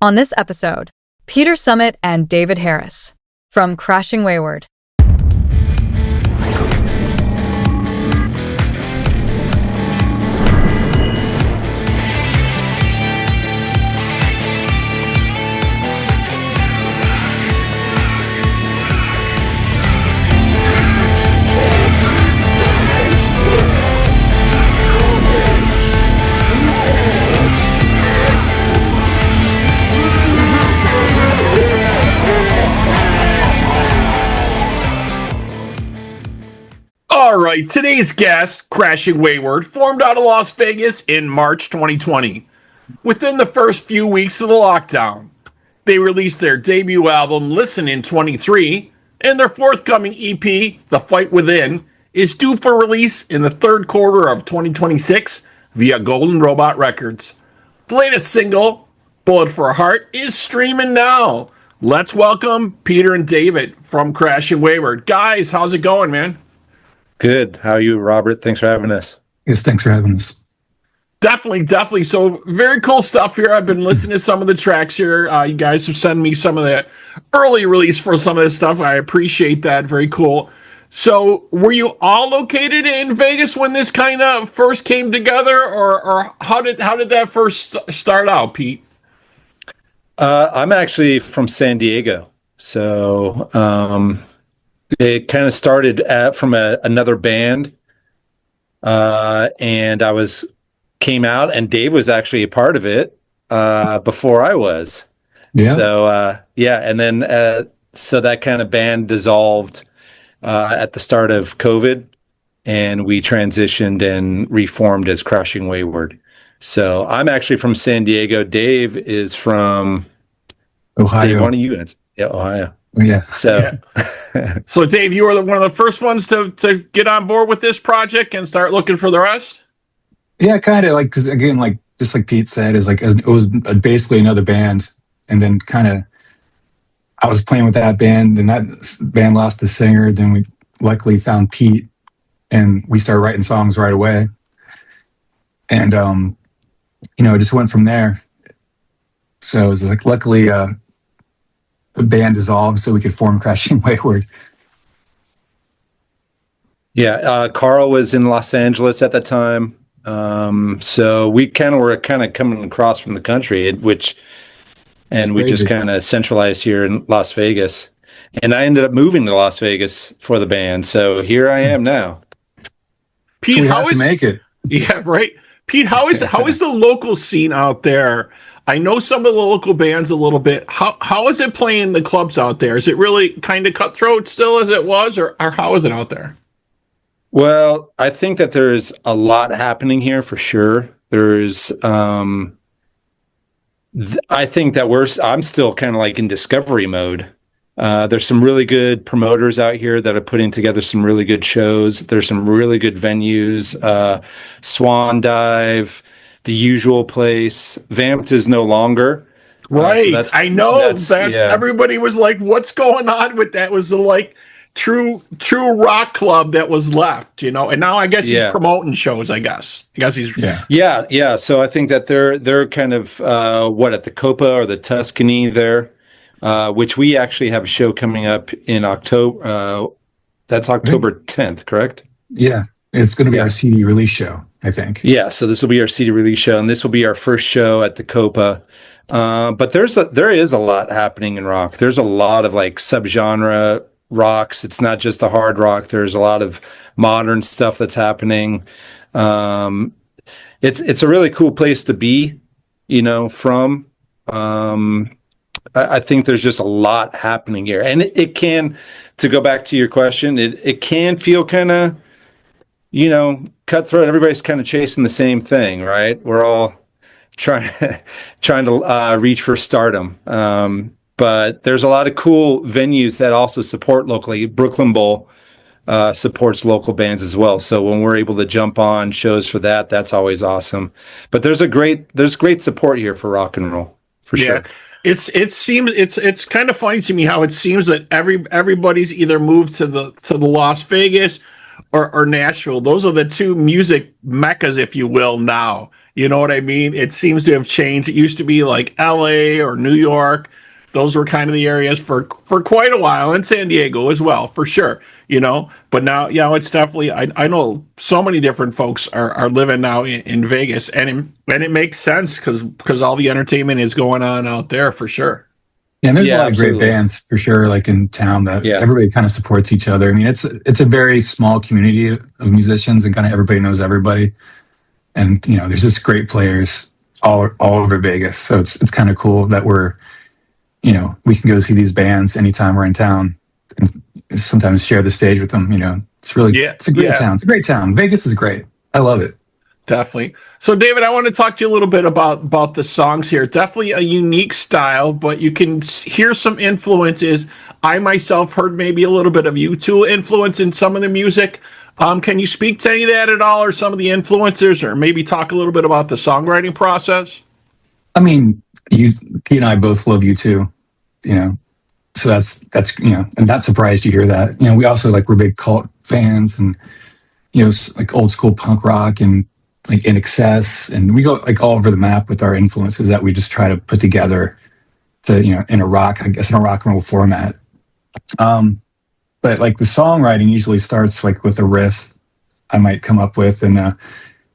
On this episode, Peter Summit and David Harris from Crashing Wayward. All right, today's guest, Crashing Wayward, formed out of Las Vegas in March 2020. Within the first few weeks of the lockdown, they released their debut album, Listen in 23, and their forthcoming EP, The Fight Within, is due for release in the third quarter of 2026 via Golden Robot Records. The latest single, Bullet for a Heart, is streaming now. Let's welcome Peter and David from Crashing Wayward. Guys, how's it going, man? Good. How are you, Robert? Thanks for having us. Yes, thanks for having us. Definitely. So very cool stuff here. I've been listening to some of the tracks here. You guys have sent me some of the early release for some of this stuff. I appreciate that. Very cool. So were you all located in Vegas when this kind of first came together, or how did that first start out, Pete? I'm actually from San Diego. So it kind of started from another band, and I came out, and Dave was actually a part of it before I was. Yeah. So and then so that kind of band dissolved at the start of COVID, and we transitioned and reformed as Crashing Wayward. So I'm actually from San Diego. Dave is from Ohio. Dave, one of you guys? Yeah, Ohio. Yeah. So. Yeah. So, Dave, you were one of the first ones to get on board with this project and start looking for the rest? Yeah, kind of because again, just like Pete said, it was basically another band, and then kind of I was playing with that band, then that band lost the singer. Then we luckily found Pete, and we started writing songs right away, and it just went from there. So it was luckily the band dissolved so we could form Crashing Wayward. Yeah, Carl was in Los Angeles at that time. So we were coming across from the country, we just kind of centralized here in Las Vegas. And I ended up moving to Las Vegas for the band. So here I am now. Pete, so how to make it? Yeah, right. Pete, how is the local scene out there? I know some of the local bands a little bit. How is it playing the clubs out there? Is it really kind of cutthroat still as it was, or how is it out there? Well, I think that there's a lot happening here for sure. There's, I think that I'm still kind of like in discovery mode. There's some really good promoters out here that are putting together some really good shows. There's some really good venues, Swan Dive, The Usual Place. Vamped is no longer. Right. So I know that everybody was like, what's going on with that? Was the true rock club that was left, and now I guess he's promoting shows, I guess he's yeah. So I think that they're kind of at the Copa or the Tuscany there, which we actually have a show coming up in October. That's October 10th, correct? Yeah, it's going to be our CD release show, I think. Yeah, so this will be our CD release show, and this will be our first show at the Copa. But there is a lot happening in rock. There's a lot of subgenre rocks. It's not just the hard rock. There's a lot of modern stuff that's happening. It's a really cool place to be, from. I think there's just a lot happening here, and it can, to go back to your question, it can feel kind of, cutthroat. Everybody's kind of chasing the same thing, right? We're all trying to reach for stardom. But there's a lot of cool venues that also support locally. Brooklyn Bowl supports local bands as well. So when we're able to jump on shows for that, that's always awesome. But there's great support here for rock and roll, for sure. It's kind of funny to me how it seems that everybody's either moved to the Las Vegas or Nashville. Those are the two music meccas, if you will, now. You know what I mean? It seems to have changed. It used to be like LA or New York. Those were kind of the areas for quite a while, and San Diego as well, for sure. But now, it's definitely. I know so many different folks are living now in Vegas, and it makes sense because all the entertainment is going on out there for sure. Yeah, and there's a lot absolutely. of great bands for sure, like in town that everybody kind of supports each other. I mean, it's a very small community of musicians, and kind of everybody knows everybody. And there's just great players all over Vegas. So it's kind of cool that we can go see these bands anytime we're in town, and sometimes share the stage with them. It's really it's a great town. It's a great town. Vegas is great. I love it. Definitely. So, David, I want to talk to you a little bit about the songs here. Definitely a unique style, but you can hear some influences. I myself heard maybe a little bit of U2 influence in some of the music. Can you speak to any of that at all, or some of the influencers, or maybe talk a little bit about the songwriting process? I mean, Pete and I both love U2, so that's I'm not surprised to hear that. We also we're big cult fans, and like old school punk rock and like In Excess, and we go all over the map with our influences that we just try to put together to in a rock and roll format. But the songwriting usually starts with a riff I might come up with, and I'll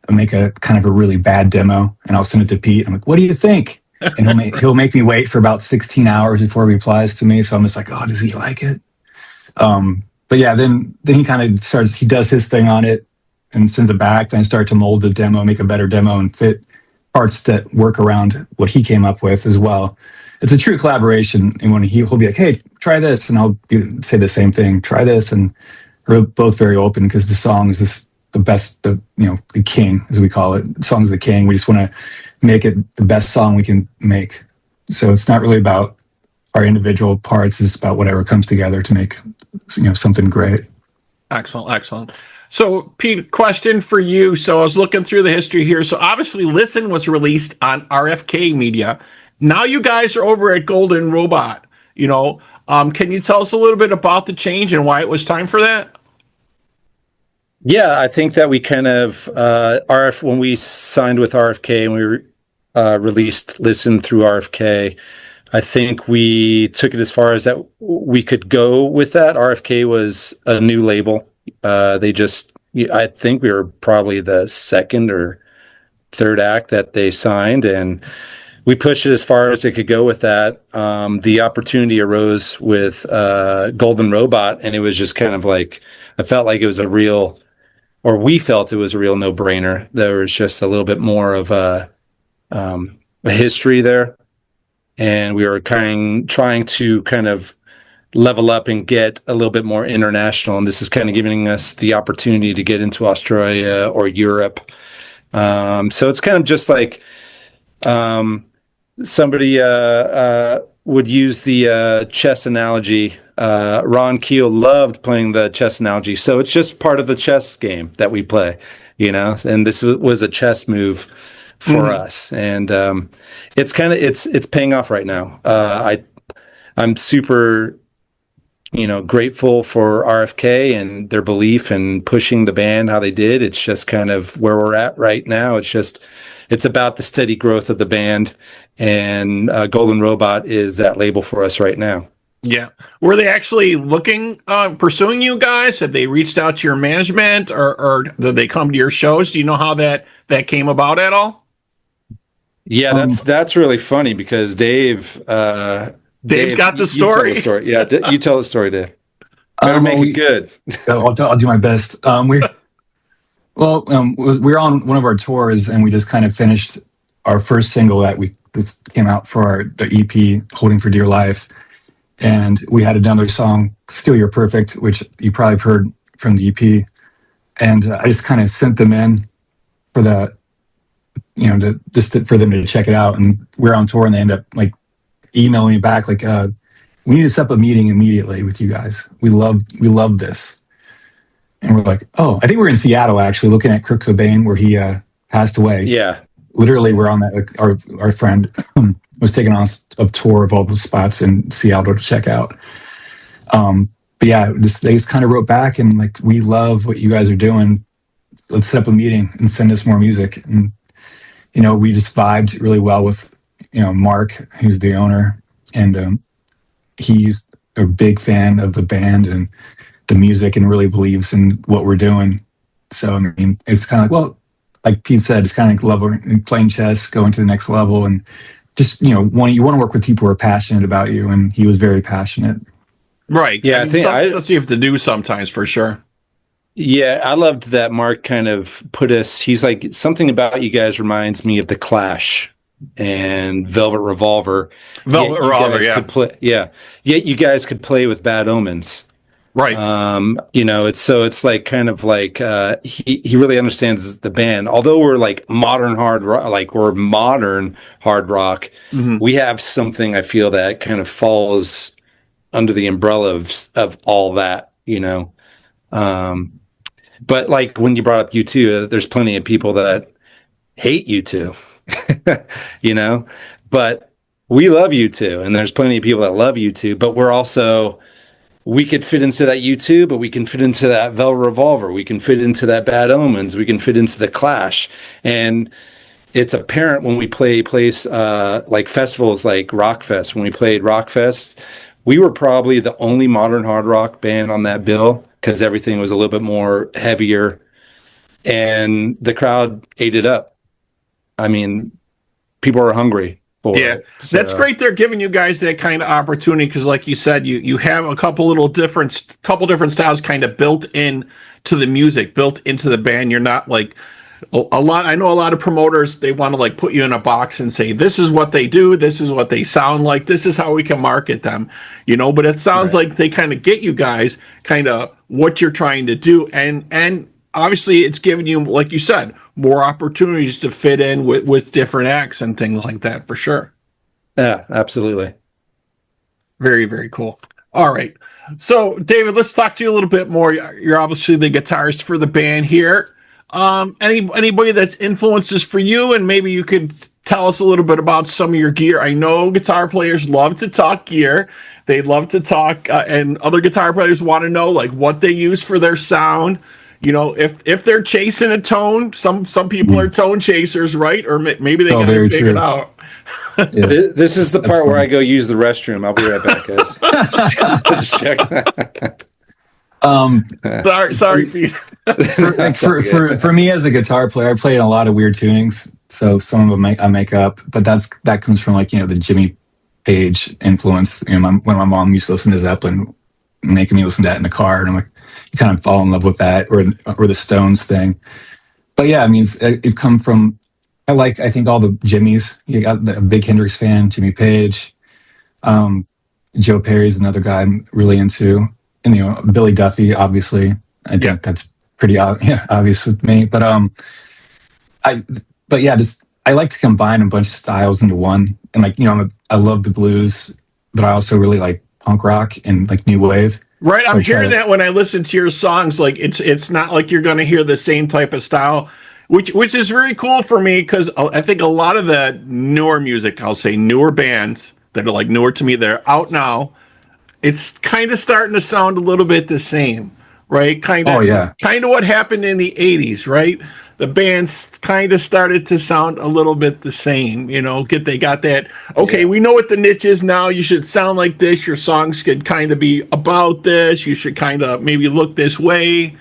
make a kind of a really bad demo, and I'll send it to Pete. I'm like, "What do you think?" And he'll make me wait for about 16 hours before he replies to me. So I'm just like, "Oh, does he like it?" But yeah, then he kind of starts. He does his thing on it and sends it back. Then I start to mold the demo, make a better demo, and fit parts that work around what he came up with as well. It's a true collaboration. And when he'll be like, "Hey, try this," and I'll say the same thing, "Try this," and we're both very open because the song is just the best, the king, as we call it. The song's the king. We just want to make it the best song we can make. So it's not really about our individual parts. It's about whatever comes together to make something great. Excellent. So, Pete, question for you. So I was looking through the history here. So obviously Listen was released on RFK Media. Now you guys are over at Golden Robot. Can you tell us a little bit about the change and why it was time for that? Yeah, I think that we kind of when we signed with RFK and we released Listen through RFK, I think we took it as far as that we could go with that. RFK was a new label. I think we were probably the second or third act that they signed, and we pushed it as far as it could go with that. The opportunity arose with Golden Robot, and it was just kind of I felt like it was we felt it was a real no-brainer. There was just a little bit more of a history there, and we were trying to kind of level up and get a little bit more international. And this is kind of giving us the opportunity to get into Australia or Europe. So it's kind of just like somebody would use the chess analogy. Ron Keel loved playing the chess analogy. So it's just part of the chess game that we play, and this was a chess move for us. And it's paying off right now. I'm super grateful for RFK and their belief in pushing the band how they did. It's just kind of where we're at right now. It's about the steady growth of the band, and Golden Robot is that label for us right now. Yeah. Were they actually pursuing you guys? Had they reached out to your management, or did they come to your shows? Do you know how that came about at all? Yeah, that's really funny because Dave's got the story. You tell the story. Yeah, you tell the story, Dave. Better make it good. I'll do my best. We were on one of our tours, and we just kind of finished our first single that this came out for the EP, Holding for Dear Life. And we had another song, Still You're Perfect, which you probably have heard from the EP. And I just kind of sent them in for that, for them to check it out. And we're on tour, and they end up emailing me back we need to set up a meeting immediately with you guys. We love this. And we're like, oh, I think we're in Seattle actually, looking at Kurt Cobain where he passed away. Yeah. Literally, we're on that. Our friend was taking on a tour of all the spots in Seattle to check out. but yeah, they just kind of wrote back and like, we love what you guys are doing. Let's set up a meeting and send us more music. And we just vibed really well with Mark, who's the owner, and he's a big fan of the band and the music and really believes in what we're doing. So I mean, it's kind of like, well, like Pete said, it's kind of like playing chess, going to the next level, and just you want to work with people who are passionate about you, and he was very passionate. Right. Yeah, I think that's what you have to do sometimes, for sure. Yeah, I loved that Mark kind of put us. He's like, something about you guys reminds me of The Clash and Velvet Revolver. Velvet Revolver, yeah. Yet you guys could play with Bad Omens. Right. It's like kind of like he really understands the band. Although we're like modern hard rock, Mm-hmm. we have something I feel that kind of falls under the umbrella of all that, But like when you brought up U2, there's plenty of people that hate U2, but we love U2, and there's plenty of people that love U2, but we could fit into that U2, but we can fit into that Velvet Revolver. We can fit into that Bad Omens. We can fit into the Clash. And it's apparent when we play like festivals like Rockfest. When we played Rockfest, we were probably the only modern hard rock band on that bill because everything was a little bit more heavier. And the crowd ate it up. I mean, people are hungry. Yeah, that's great. They're giving you guys that kind of opportunity because, like you said, you have a couple different styles kind of built in to the music, built into the band. You're not like a lot. I know a lot of promoters, they want to like put you in a box and say this is what they do, this is what they sound like, this is how we can market them, But it sounds like they kind of get you guys kind of what you're trying to do, and obviously it's giving you, like you said, more opportunities to fit in with different acts and things like that, for sure. Yeah, absolutely. Very, very cool. All right. So, David, let's talk to you a little bit more. You're obviously the guitarist for the band here. Anybody that's influences for you, and maybe you could tell us a little bit about some of your gear. I know guitar players love to talk gear. They love to talk, and other guitar players want to know like what they use for their sound. If they're chasing a tone, some people are tone chasers, right? Or maybe they got to figure it out. Yeah. This is the part where I go use the restroom. I'll be right back, guys. Just check. Sorry, Pete. For me as a guitar player, I play in a lot of weird tunings. So some of them I make up, but that comes from like the Jimmy Page influence. When my mom used to listen to Zeppelin, making me listen to that in the car, and I'm like, you kind of fall in love with that, or the Stones thing. But yeah, I mean, it come from. I think all the Jimmys. You got the big Hendrix fan, Jimmy Page. Joe Perry's another guy I'm really into, and Billy Duffy, obviously. I think that's pretty obvious with me. But I like to combine a bunch of styles into one, and I love the blues, but I also really like punk rock and like new wave. Right, so I'm hearing that when I listen to your songs. Like it's not like you're going to hear the same type of style, which is very cool for me because I think a lot of the newer music, I'll say newer bands that are like newer to me, they're out now. It's kind of starting to sound a little bit the same, right? Kind of what happened in the 80s, right? The bands kind of started to sound a little bit the same, they got that, okay, we know what the niche is now, you should sound like this, your songs could kind of be about this, you should kind of maybe look this way,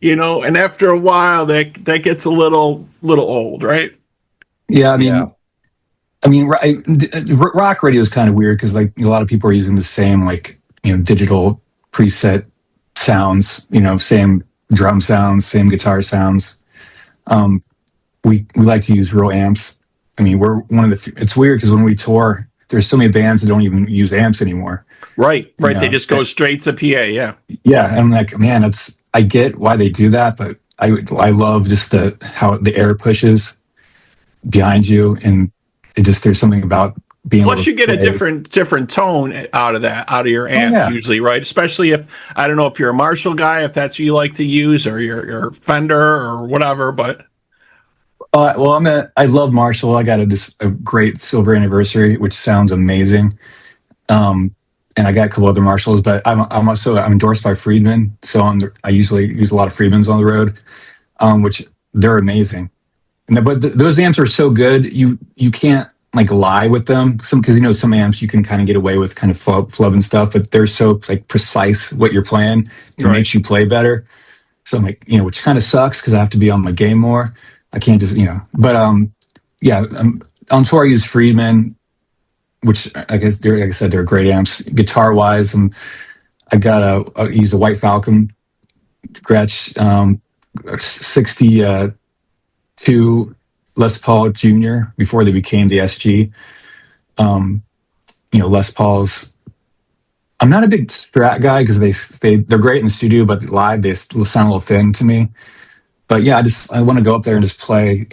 and after a while that gets a little old, right? Yeah, I mean, rock radio is kind of weird because like a lot of people are using the same digital preset sounds, same drum sounds, same guitar sounds. We like to use real amps. I mean, we're one of the. It's weird because when we tour, there's so many bands that don't even use amps anymore. Right. They just go straight to PA. Yeah. Yeah, and I'm like, man, I get why they do that, but I love just how the air pushes behind you, and there's something about being. Plus, you get a different tone out of your amp usually, right? Especially if I don't know if you're a Marshall guy, if that's what you like to use, or your Fender or whatever. But I love Marshall. I got a great silver anniversary, which sounds amazing. and I got a couple other Marshalls, but I'm endorsed by Friedman, so I usually use a lot of Friedmans on the road, which they're amazing. But those amps are so good, you can't like lie with them. Because some amps you can kind of get away with kind of flub and stuff, but they're so like precise what you're playing. It makes you play better. So I'm like, which kind of sucks because I have to be on my game more. I can't just, But yeah, on tour I use Friedman, which I guess like I said, they're great amps. Guitar wise, I use a White Falcon Gretsch 62 Les Paul Jr. before they became the SG. Les Pauls. I'm not a big Strat guy because they're great in the studio, but live they sound a little thin to me. But yeah, I want to go up there and just play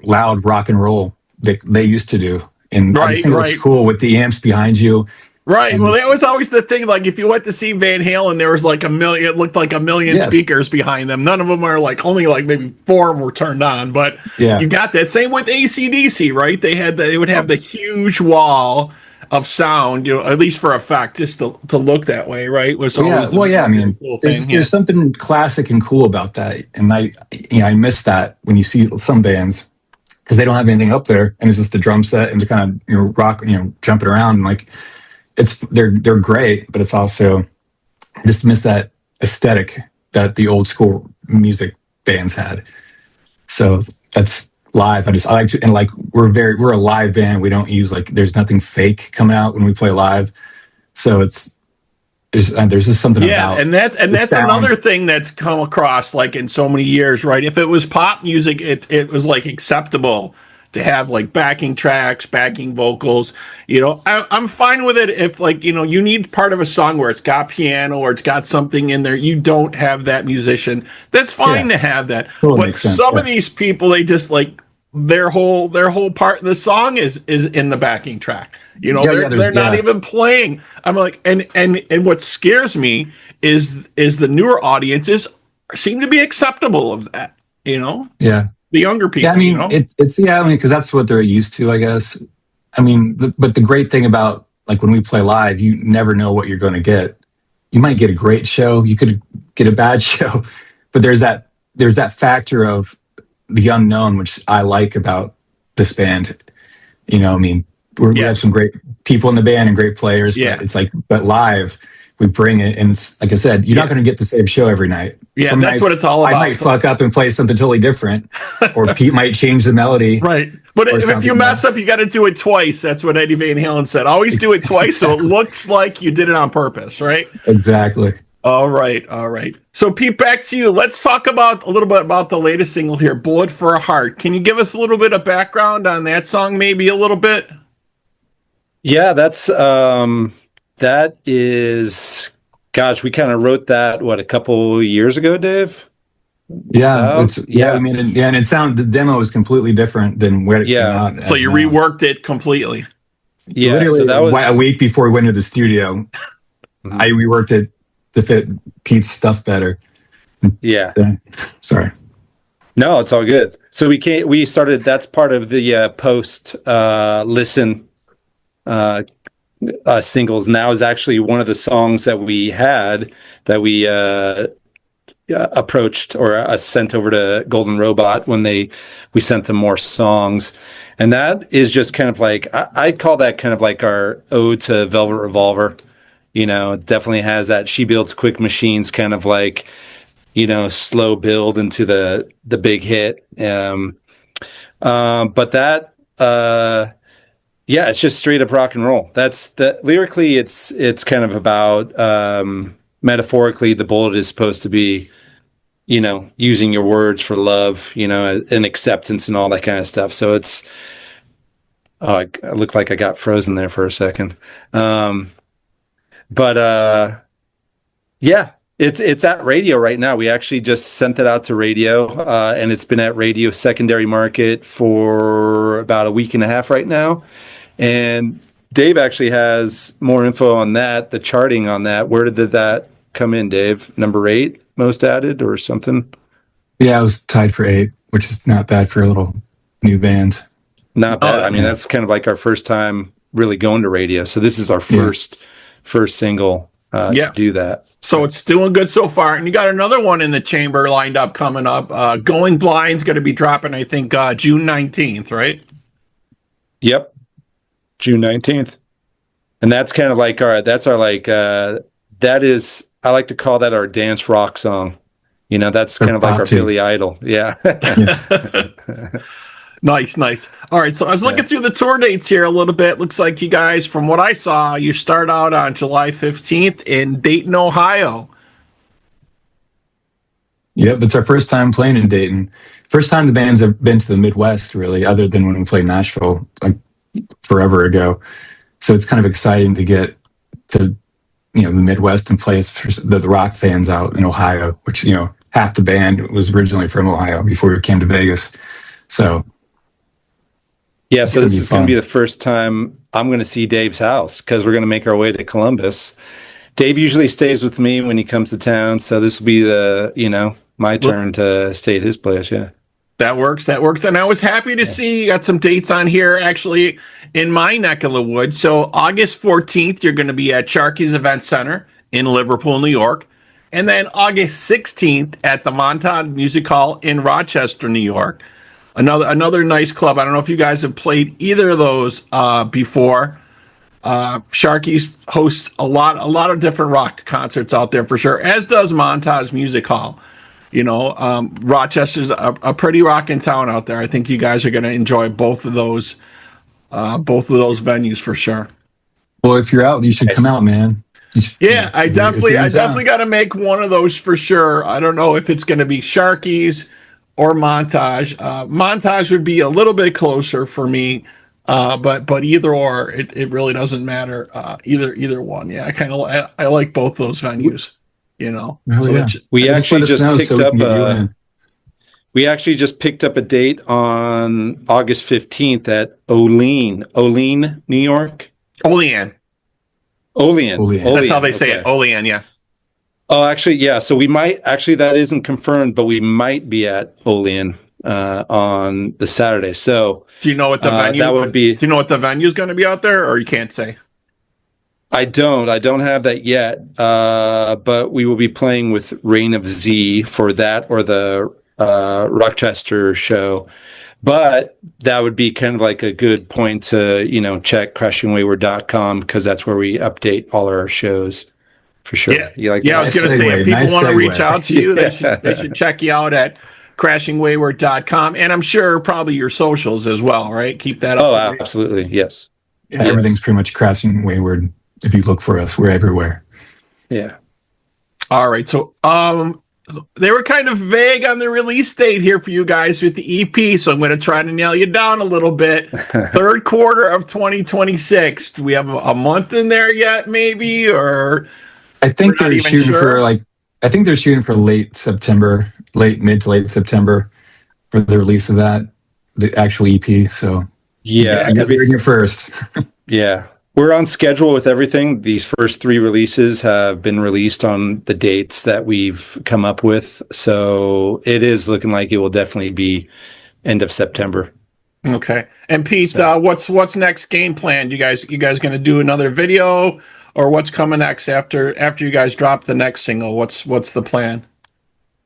loud rock and roll that they used to do. And I just think it looks cool with the amps behind you. Right. Well, that was always the thing. Like, if you went to see Van Halen, there was like a million. It looked like a million speakers behind them. None of them are only maybe 4 were turned on. But you got that. Same with AC/DC, right? They would have the huge wall of sound, at least for effect, just to look that way, right? Was always I mean, cool there's something classic and cool about that, and I miss that when you see some bands because they don't have anything up there, and it's just the drum set and the kind of rock, jumping around and they're great, but it's also I just miss that aesthetic that the old school music bands had. So that's live. I like to, and we're a live band. We don't use there's nothing fake coming out when we play live. So there's just something about and that's another thing that's come across in so mmany years, right? If it was pop music, it was acceptable to have backing tracks, backing vocals. I'm fine with it if you need part of a song where it's got piano or it's got something in there. You don't have that musician. That's fine to have that. Totally, but some of these people, they just their whole part of the song is in the backing track. They're not even playing. I'm and what scares me is the newer audiences seem to be acceptable of that. Yeah. The younger people. Yeah, I mean, it's because that's what they're used to, I guess. I mean, but the great thing about when we play live, you never know what you're going to get. You might get a great show, you could get a bad show, but there's that factor of the unknown, which I like about this band. We have some great people in the band and great players, but it's but live we bring it, and it's like I said, you're not going to get the same show every night. Yeah, some that's nights, what it's all about. I might fuck up and play something totally different, or Pete might change the melody. Right, but if you mess up, you got to do it twice. That's what Eddie Van Halen said. Always do it twice, so it looks like you did it on purpose, right? Exactly. All right. So Pete, back to you. Let's talk a little bit about the latest single here, "Bullet for a Heart." Can you give us a little bit of background on that song, maybe a little bit? Yeah, that is, gosh, we kind of wrote that, a couple years ago, Dave? Yeah, I mean, and the demo is completely different than where it came out. So you reworked it completely. Yeah, literally so that was a week before we went to the studio. I reworked it to fit Pete's stuff better. Yeah. Sorry. No, it's all good. So we started, that's part of the post listen singles. Now is actually one of the songs that we approached or sent over to Golden Robot when we sent them more songs, and that is just kind of I call that kind of our ode to Velvet Revolver. It definitely has that She Builds Quick Machines kind of slow build into the big hit. But that it's just straight up rock and roll. That's lyrically, it's kind of about, metaphorically, the bullet is supposed to be, using your words for love, and acceptance and all that kind of stuff. So I looked like I got frozen there for a second. It's at radio right now. We actually just sent it out to radio, and it's been at radio secondary market for about a week and a half right now. And Dave actually has more info on that, the charting on that. Where did that come in, Dave? Number 8, most added or something? Yeah, I was tied for 8, which is not bad for a little new band. Not bad. I mean, that's kind of our first time really going to radio. So this is our first first single to do that. So it's doing good so far. And you got another one in the chamber lined up coming up. Going Blind's going to be dropping, I think, June 19th, right? Yep. June 19th. And that's kind of like that is, I like to call that our dance rock song. That's kind of like our Billy Idol. Yeah. Nice. All right. So I was looking through the tour dates here a little bit. Looks like you guys, from what I saw, you start out on July 15th in Dayton, Ohio. Yep, it's our first time playing in Dayton. First time the band's have been to the Midwest, really, other than when we played Nashville like forever ago. So it's kind of exciting to get to the Midwest and play the rock fans out in Ohio, which half the band was originally from Ohio before we came to Vegas. So yeah, so this is going to be the first time I'm going to see Dave's house because we're going to make our way to Columbus. Dave usually stays with me when he comes to town, so this will be my turn to stay at his place. Yeah. That works. And I was happy to see you got some dates on here actually in my neck of the woods. So August 14th, you're going to be at Sharky's Event Center in Liverpool, New York. And then August 16th at the Montauk Music Hall in Rochester, New York. Another nice club. I don't know if you guys have played either of those before. Sharky's hosts a lot of different rock concerts out there for sure, as does Montage Music Hall. Rochester's a pretty rockin' town out there. I think you guys are going to enjoy both of those venues for sure. Well, if you're out, you should come out, man. I definitely got to make one of those for sure. I don't know if it's going to be Sharky's or Montage. Montage would be a little bit closer for me, but either or, it really doesn't matter. Either one. Yeah, I like both those venues. We actually just picked up a date on August 15th at Olean, New York. Olean. That's how they say it. Olean, yeah. Oh, actually, yeah. So we might that isn't confirmed, but we might be at Olean on the Saturday. So do you know what the venue that would be? Do you know what the venue is going to be out there, or you can't say? I don't have that yet, but we will be playing with Reign of Z for that or the Rochester show. But that would be kind of like a good point to, check crashingwayward.com because that's where we update all our shows for sure. Yeah, I was going to say, if people want to reach out to you, they should check you out at crashingwayward.com. And I'm sure probably your socials as well, right? Keep that up. Oh, absolutely. Yes. Yeah, everything's pretty much Crashing Wayward. If you look for us, we're everywhere. Yeah. All right. So they were kind of vague on the release date here for you guys with the EP. So I'm going to try to nail you down a little bit. Third quarter of 2026. Do we have a month in there yet, maybe? Or I think they're shooting for late September, mid to late September for the release of that, the actual EP. So yeah, you're hearing it first. Yeah. We're on schedule with everything. These first 3 releases have been released on the dates that we've come up with. So it is looking like it will definitely be end of September. Okay. And Pete, what's next game plan? You guys going to do another video, or what's coming next after you guys drop the next single? What's the plan?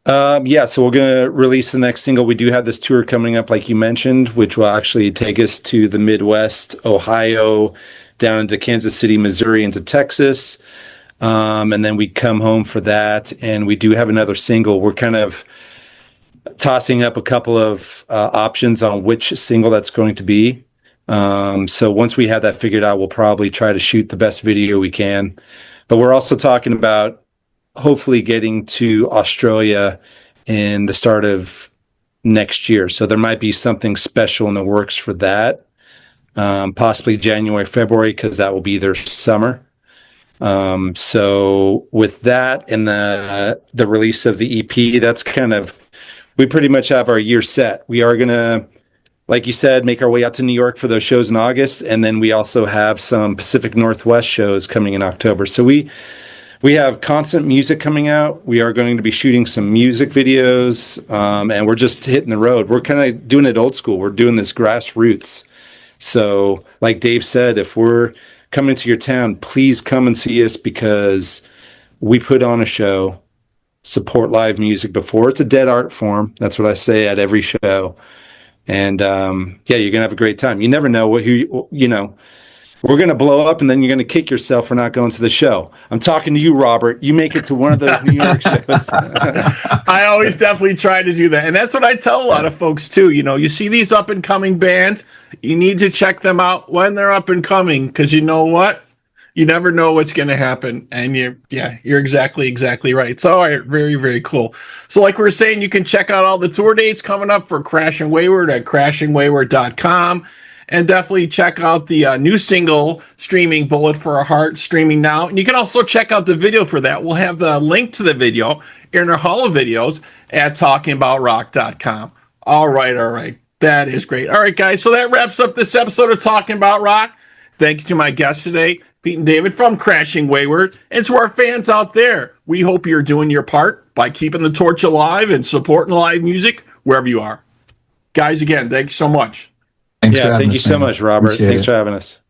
So we're going to release the next single. We do have this tour coming up, like you mentioned, which will actually take us to the Midwest, Ohio, down into Kansas City, Missouri, into Texas. And then we come home for that. And we do have another single. We're kind of tossing up a couple of options on which single that's going to be. So once we have that figured out, we'll probably try to shoot the best video we can. But we're also talking about hopefully getting to Australia in the start of next year. So there might be something special in the works for that. Possibly January, February, because that will be their summer. So with that and the release of the EP, that's we pretty much have our year set. We are going to, like you said, make our way out to New York for those shows in August. And then we also have some Pacific Northwest shows coming in October. So we have constant music coming out. We are going to be shooting some music videos, and we're just hitting the road. We're kind of doing it old school. We're doing this grassroots. So like Dave said, if we're coming to your town, please come and see us because we put on a show, support live music before it's a dead art form. That's what I say at every show. And yeah, you're gonna have a great time. You never know we're gonna blow up, and then you're gonna kick yourself for not going to the show. I'm talking to you, Robert. You make it to one of those New York shows. I always definitely try to do that, and that's what I tell a lot of folks too. You see these up and coming bands, you need to check them out when they're up and coming, because you know what? You never know what's going to happen. And you're exactly right. So, all right, very, very cool. So like we were saying, you can check out all the tour dates coming up for Crashing Wayward at crashingwayward.com. And definitely check out the new single streaming, Bullet for a Heart, streaming now. And you can also check out the video for that. We'll have the link to the video in our Hall of Videos at talkingaboutrock.com. All right. That is great. All right, guys. So that wraps up this episode of Talking About Rock. Thank you to my guests today, Pete and David from Crashing Wayward, and to our fans out there. We hope you're doing your part by keeping the torch alive and supporting live music wherever you are. Guys, again, thanks so much. Thank you so much, Robert. Thanks for having us.